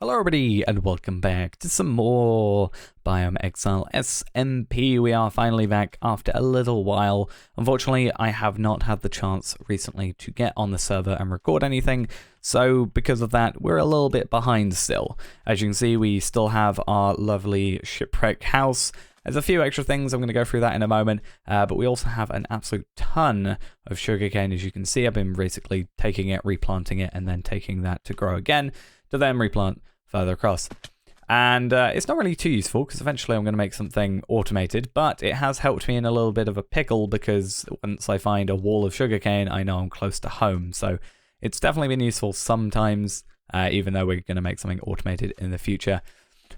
Hello everybody and welcome back to some more Biome Exile SMP. We are finally back after a little while. Unfortunately, I have not had the chance recently to get on the server and record anything, so because of that, we're a little bit behind still. As you can see, we still have our lovely shipwreck house. There's a few extra things, I'm going to go through that in a moment, but we also have an absolute ton of sugarcane. As you can see, I've been basically taking it, replanting it, and then taking that to grow again, to then replant further across. And it's not really too useful, because eventually I'm going to make something automated, but it has helped me in a little bit of a pickle, because once I find a wall of sugarcane, I know I'm close to home. So it's definitely been useful sometimes, even though we're going to make something automated in the future.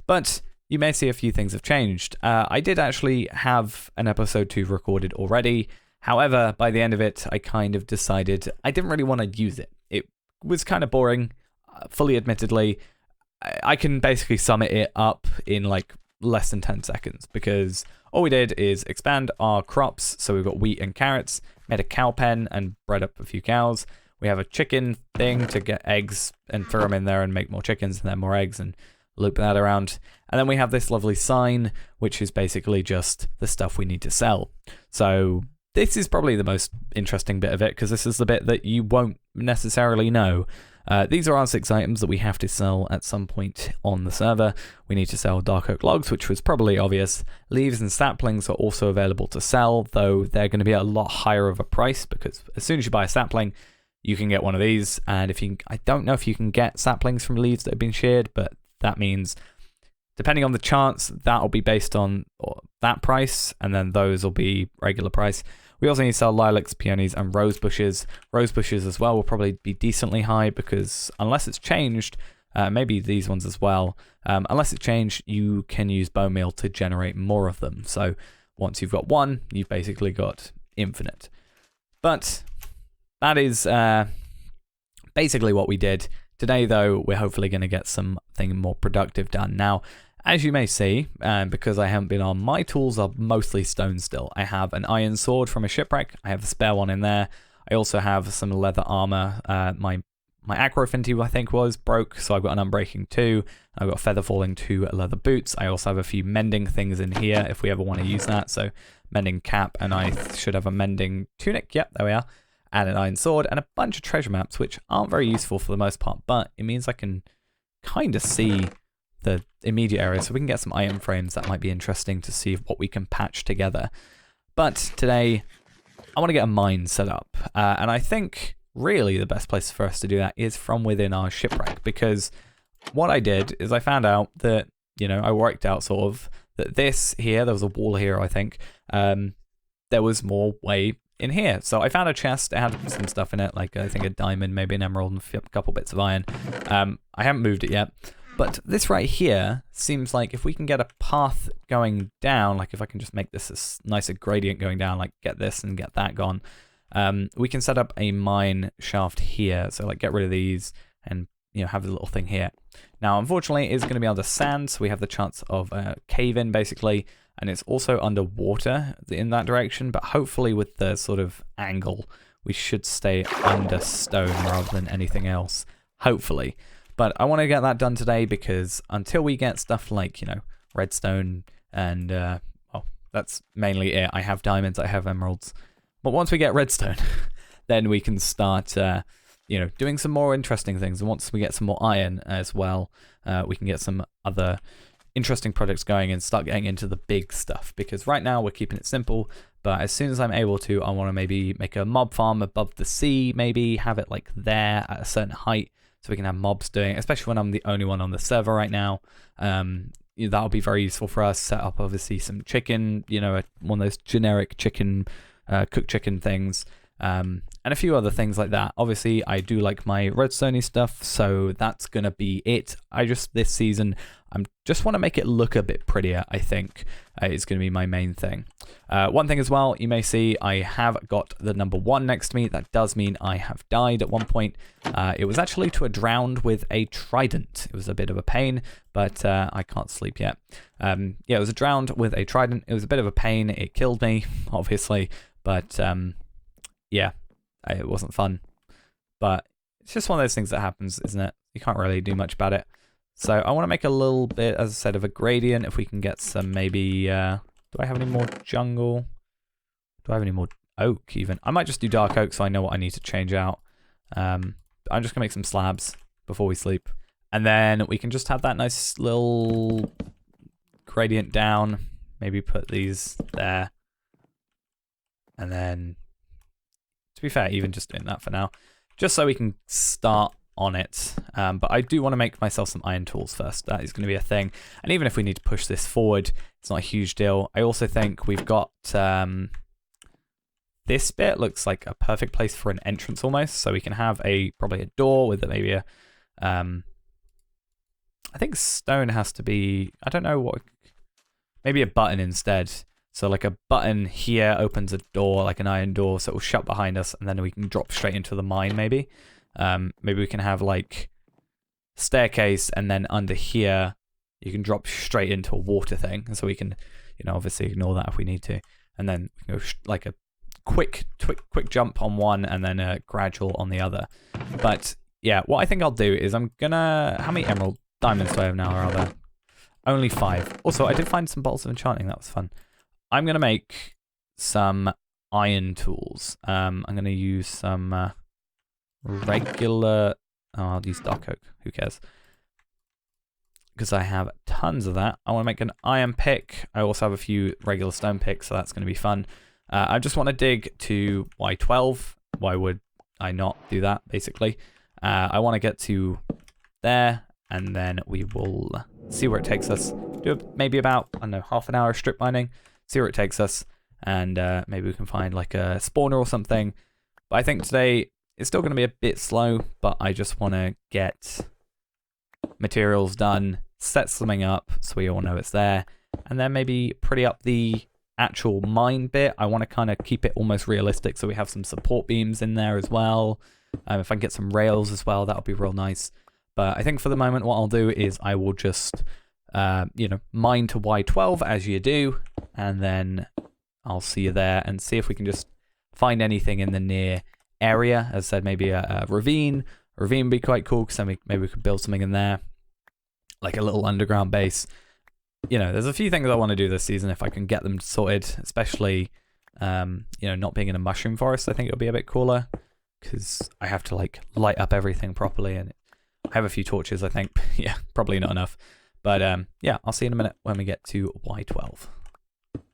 But you may see a few things have changed. I did actually have an episode 2 recorded already. However, by the end of it, I kind of decided I didn't really want to use it. It was kind of boring, fully admittedly. I can basically sum it up in like less than 10 seconds, because all we did is expand our crops. So we've got wheat and carrots, made a cow pen and bred up a few cows. We have a chicken thing to get eggs and throw them in there and make more chickens and then more eggs and loop that around. And then we have this lovely sign, which is basically just the stuff we need to sell. So this is probably the most interesting bit of it, because this is the bit that you won't necessarily know. These are our 6 items that we have to sell at some point on the server. We need to sell dark oak logs, which was probably obvious. Leaves and saplings are also available to sell, though they're going to be a lot higher of a price, because as soon as you buy a sapling, you can get one of these. And I don't know if you can get saplings from leaves that have been sheared, but that means, depending on the chance, that will be based on that price, and then those will be regular price. We also need to sell lilacs, peonies, and rose bushes. Rose bushes as well will probably be decently high, because unless it's changed, maybe these ones as well, unless it's changed, you can use bone meal to generate more of them. So once you've got one, you've basically got infinite. But that is basically what we did. Today, though, we're hopefully going to get something more productive done. Now, as you may see, because I haven't been on, my tools are mostly stone still. I have an iron sword from a shipwreck. I have a spare one in there. I also have some leather armor. My acro affinity, I think, was broke, so I've got an unbreaking 2. I've got feather falling 2 leather boots. I also have a few mending things in here if we ever want to use that. So mending cap, and I should have a mending tunic. Yep, there we are. And an iron sword, and a bunch of treasure maps, which aren't very useful for the most part, but it means I can kind of see the immediate area, so we can get some iron frames. That might be interesting to see what we can patch together. But today, I want to get a mine set up, and I think really the best place for us to do that is from within our shipwreck, because what I did is I found out that, I worked out sort of that this here, there was a wall here, I think, there was more way in here. So I found a chest. It had some stuff in it, like I think a diamond, maybe an emerald, and a couple bits of iron. I haven't moved it yet. But this right here seems like if we can get a path going down, like if I can just make this a nicer gradient going down, like get this and get that gone, we can set up a mine shaft here. So like get rid of these and have a little thing here. Now, unfortunately, it's going to be under sand, so we have the chance of a cave in basically, and it's also underwater in that direction. But hopefully, with the sort of angle, we should stay under stone rather than anything else. Hopefully. But I want to get that done today, because until we get stuff like, redstone and, well, that's mainly it. I have diamonds, I have emeralds. But once we get redstone, then we can start, doing some more interesting things. And once we get some more iron as well, we can get some other interesting projects going and start getting into the big stuff. Because right now we're keeping it simple, but as soon as I'm able to, I want to maybe make a mob farm above the sea, maybe have it like there at a certain height, so we can have mobs doing it, especially when I'm the only one on the server right now. That'll be very useful for us. Set up, obviously, some chicken, one of those generic chicken, cooked chicken things, and a few other things like that. Obviously, I do like my redstone stuff, so that's going to be it. This season, I just want to make it look a bit prettier, I think, is going to be my main thing. One thing as well, you may see I have got the number 1 next to me. That does mean I have died at one point. It was actually to a drowned with a trident. It was a bit of a pain, but I can't sleep yet. Yeah, it was a drowned with a trident. It was a bit of a pain. It killed me, obviously, but yeah, it wasn't fun. But it's just one of those things that happens, isn't it? You can't really do much about it. So I want to make a little bit, as I said, of a gradient. If we can get some maybe, do I have any more jungle? Do I have any more oak even? I might just do dark oak so I know what I need to change out. I'm just gonna make some slabs before we sleep. And then we can just have that nice little gradient down. Maybe put these there. And then, to be fair, even just doing that for now. Just so we can start on it. But I do want to make myself some iron tools first. That is going to be a thing. And even if we need to push this forward, it's not a huge deal. I also think we've got... this bit looks like a perfect place for an entrance almost. So we can have probably a door with maybe a... I think stone has to be... I don't know what... Maybe a button instead. So like a button here opens a door, like an iron door, so it will shut behind us, and then we can drop straight into the mine maybe. Maybe we can have like staircase, and then under here you can drop straight into a water thing. And so we can, you know, obviously ignore that if we need to. And then we can go like a quick jump on one, and then a gradual on the other. But yeah, what I think I'll do is I'm gonna... How many emerald diamonds do I have now, rather? Only 5. Also, I did find some bottles of enchanting. That was fun. I'm going to make some iron tools. I'm going to use some regular... Oh, I'll use dark oak. Who cares? Because I have tons of that. I want to make an iron pick. I also have a few regular stone picks, so that's going to be fun. I just want to dig to Y12. Why would I not do that, basically? I want to get to there, and then we will see where it takes us. Do maybe about, I don't know, half an hour of strip mining. See where it takes us, and maybe we can find like a spawner or something. But I think today it's still going to be a bit slow, but I just want to get materials done, set something up so we all know it's there, and then maybe pretty up the actual mine bit. I want to kind of keep it almost realistic so we have some support beams in there as well. If I can get some rails as well, that'll be real nice. But I think for the moment what I'll do is I will just... you know, mine to Y12 as you do, and then I'll see you there and see if we can just find anything in the near area. As I said, maybe a ravine. A ravine would be quite cool, because then maybe we could build something in there, like a little underground base. You know, there's a few things I want to do this season if I can get them sorted, especially, you know, not being in a mushroom forest. I think it'll be a bit cooler, because I have to, like, light up everything properly, and I have a few torches, I think. Yeah, probably not enough. But yeah, I'll see you in a minute when we get to Y12.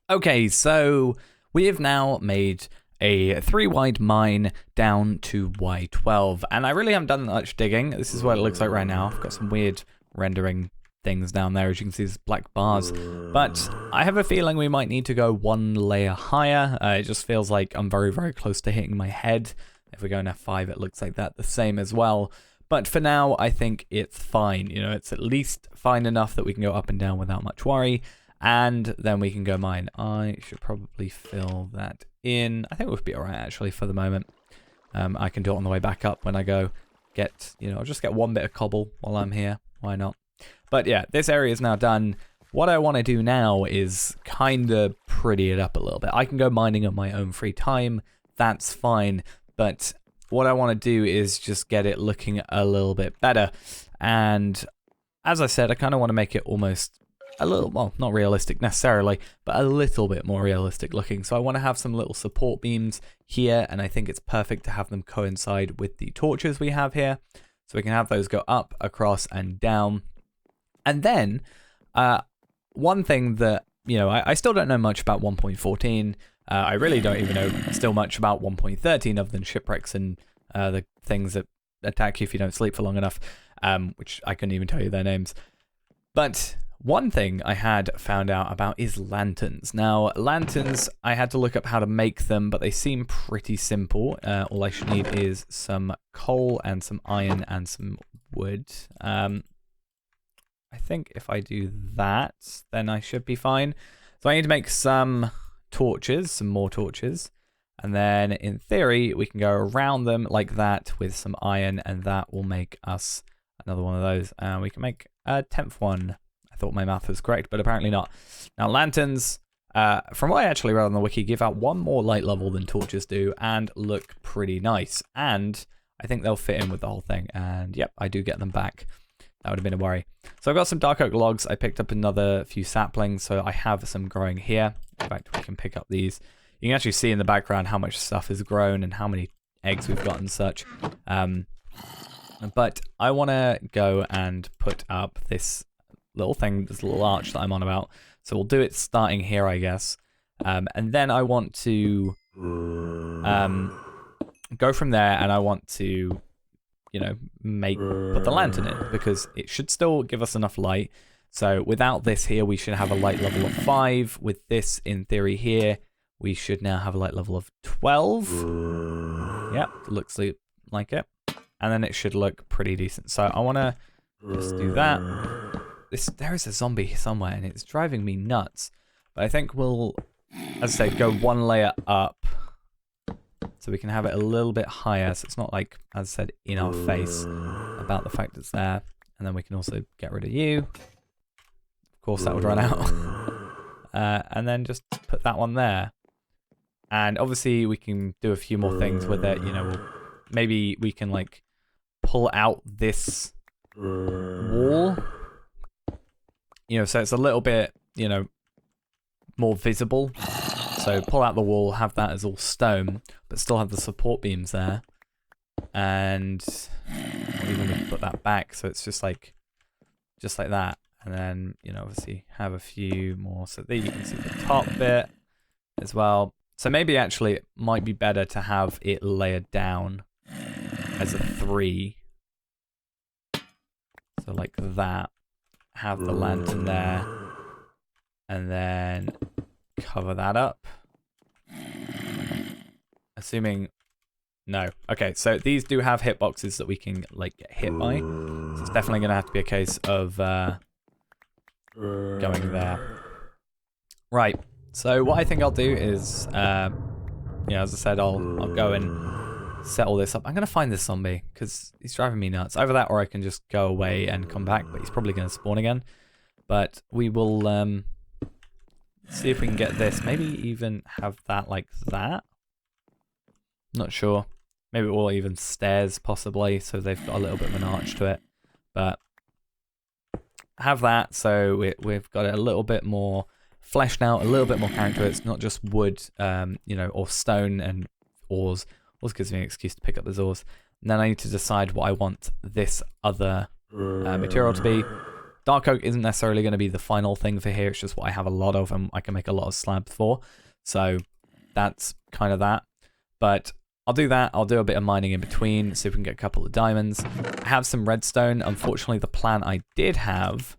Okay, so we have now made a 3-wide mine down to Y12. And I really haven't done much digging. This is what it looks like right now. I've got some weird rendering things down there. As you can see, there's black bars. But I have a feeling we might need to go one layer higher. It just feels like I'm very, very close to hitting my head. If we go in F5, it looks like that the same as well. But for now, I think it's fine. You know, it's at least fine enough that we can go up and down without much worry. And then we can go mine. I should probably fill that in. I think it would be all right, actually, for the moment. I can do it on the way back up when I go get, you know, I'll just get one bit of cobble while I'm here. Why not? But yeah, this area is now done. What I want to do now is kind of pretty it up a little bit. I can go mining on my own free time. That's fine. But... what I want to do is just get it looking a little bit better. And as I said, I kind of want to make it almost a little, well, not realistic necessarily, but a little bit more realistic looking. So I want to have some little support beams here, and I think it's perfect to have them coincide with the torches we have here. So we can have those go up, across, and down. And then, one thing that, you know, I still don't know much about 1.14. I really don't even know still much about 1.13 other than shipwrecks and the things that attack you if you don't sleep for long enough, which I couldn't even tell you their names. But one thing I had found out about is lanterns. Now, lanterns, I had to look up how to make them, but they seem pretty simple. All I should need is some coal and some iron and some wood. I think if I do that, then I should be fine. So I need to make some... torches, some more torches, and then in theory we can go around them like that with some iron, and that will make us another one of those, and we can make a 10th one. I thought my math was correct, but apparently not. Now lanterns, from what I actually read on the wiki, give out 1 more light level than torches do and look pretty nice, and I think they'll fit in with the whole thing. And yep, I do get them back. That would have been a worry. So I've got some dark oak logs. I picked up another few saplings, so I have some growing here. In fact, we can pick up these. You can actually see in the background how much stuff has grown and how many eggs we've got and such. But I want to go and put up this little thing, this little arch that I'm on about. So we'll do it starting here, I guess. And then I want to go from there, and I want to, you know, put the lantern in, because it should still give us enough light. So without this here, we should have a light level of 5. With this, in theory, here, we should now have a light level of 12. Yep, looks like it. And then it should look pretty decent. So I want to just do that. There is a zombie somewhere, and it's driving me nuts. But I think we'll, as I say, go one layer up, so we can have it a little bit higher, so it's not like, as I said, in our face about the fact it's there. And then we can also get rid of you. Of course, that would run out. And then just put that one there. And obviously, we can do a few more things with it. You know, maybe we can like pull out this wall. You know, so it's a little bit, you know, more visible. So pull out the wall, have that as all stone, but still have the support beams there. And even put that back, so it's just like that. And then, you know, obviously have a few more. So there you can see the top bit as well. So maybe actually it might be better to have it layered down as a 3. So like that. Have the lantern there. And then cover that up. Assuming... No. Okay, so these do have hitboxes that we can like get hit by. So it's definitely going to have to be a case of going there. Right. So what I think I'll do is, you know, as I said, I'll go and set all this up. I'm going to find this zombie because he's driving me nuts. Either that or I can just go away and come back, but he's probably going to spawn again. But we will see if we can get this. Maybe even have that like that. Not sure. Maybe it will even stairs possibly, so they've got a little bit of an arch to it. But have that, so we've got it a little bit more fleshed out, a little bit more character. It's not just wood, you know, or stone and ores. Also gives me an excuse to pick up those ores. And then I need to decide what I want this other material to be. Dark oak isn't necessarily going to be the final thing for here. It's just what I have a lot of, and I can make a lot of slabs for. So that's kind of that. But I'll do that. I'll do a bit of mining in between, see if we can get a couple of diamonds. I have some redstone. Unfortunately, the plan I did have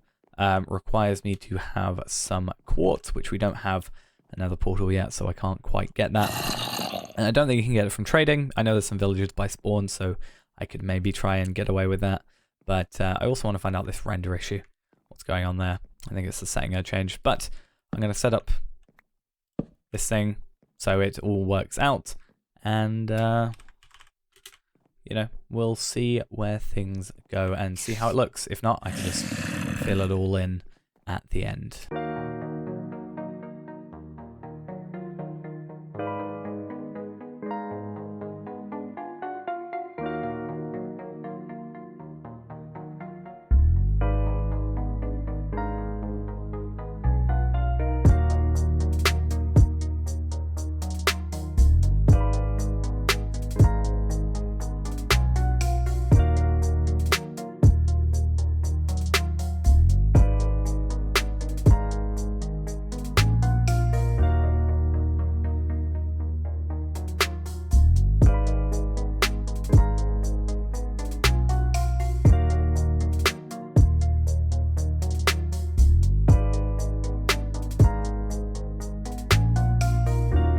requires me to have some quartz, which we don't have another portal yet, so I can't quite get that. And I don't think you can get it from trading. I know there's some villagers by spawn, so I could maybe try and get away with that. But I also want to find out this render issue. What's going on there? I think it's the setting I changed. But I'm going to set up this thing so it all works out. And, you know, we'll see where things go and see how it looks. If not, I can just fill it all in at the end.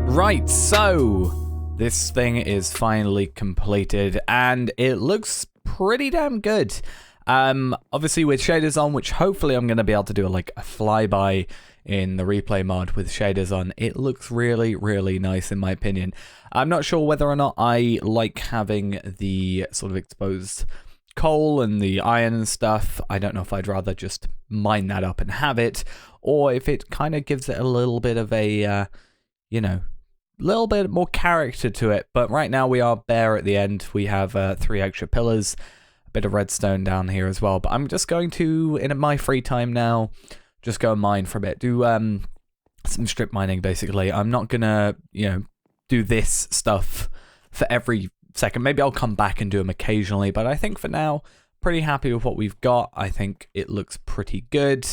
Right, so this thing is finally completed and it looks pretty damn good. Obviously with shaders on, which hopefully I'm going to be able to do like a flyby in the replay mod with shaders on. It looks really, really nice in my opinion. I'm not sure whether or not I like having the sort of exposed coal and the iron and stuff. I don't know if I'd rather just mine that up and have it, or if it kind of gives it a little bit of a, you know, little bit more character to it. But right now we are bare at the end. We have 3 extra pillars, bit of redstone down here as well. But I'm just going to, in my free time now, just go and mine for a bit. Do some strip mining, basically. I'm not gonna, you know, do this stuff for every second. Maybe I'll come back and do them occasionally, but I think for now, pretty happy with what we've got. I think it looks pretty good,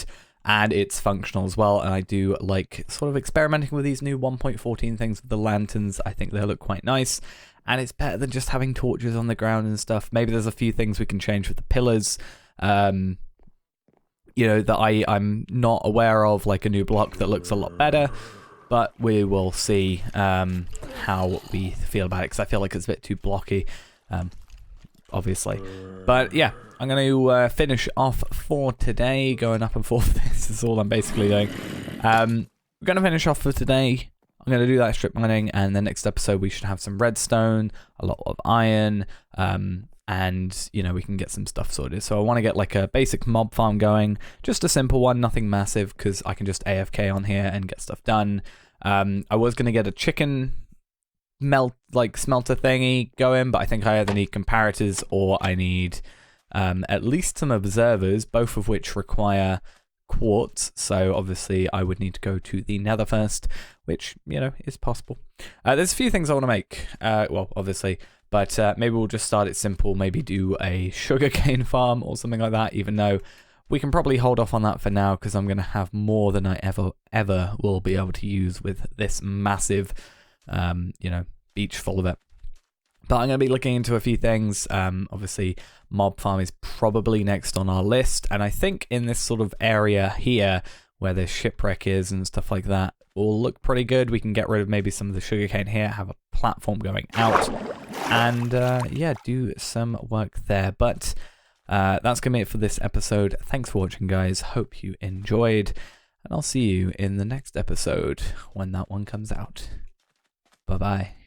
and it's functional as well, and I do like sort of experimenting with these new 1.14 things with the lanterns. I think they look quite nice, and it's better than just having torches on the ground and stuff. Maybe there's a few things we can change with the pillars, you know, that I'm not aware of, like a new block that looks a lot better, but we will see how we feel about it, because I feel like it's a bit too blocky, obviously. But yeah, I'm going to finish off for today, going up and forth. This is all I'm basically doing. We're going to finish off for today. I'm going to do that strip mining, and the next episode we should have some redstone, a lot of iron, and, you know, we can get some stuff sorted. So I want to get like a basic mob farm going, just a simple one, nothing massive, because I can just AFK on here and get stuff done. I was going to get a chicken smelter thingy going, but I think I either need comparators or I need at least some observers, both of which require quartz. So obviously I would need to go to the nether first, which, you know, is possible. There's a few things I want to make, well, obviously, but maybe we'll just start it simple, maybe do a sugarcane farm or something like that, even though we can probably hold off on that for now, because I'm going to have more than I ever will be able to use with this massive, you know, beach full of it. But I'm going to be looking into a few things. Obviously, mob farm is probably next on our list, and I think in this sort of area here, where the shipwreck is and stuff like that, will look pretty good. We can get rid of maybe some of the sugarcane here, have a platform going out, and yeah, do some work there. But that's going to be it for this episode. Thanks for watching, guys. Hope you enjoyed, and I'll see you in the next episode when that one comes out. Bye-bye.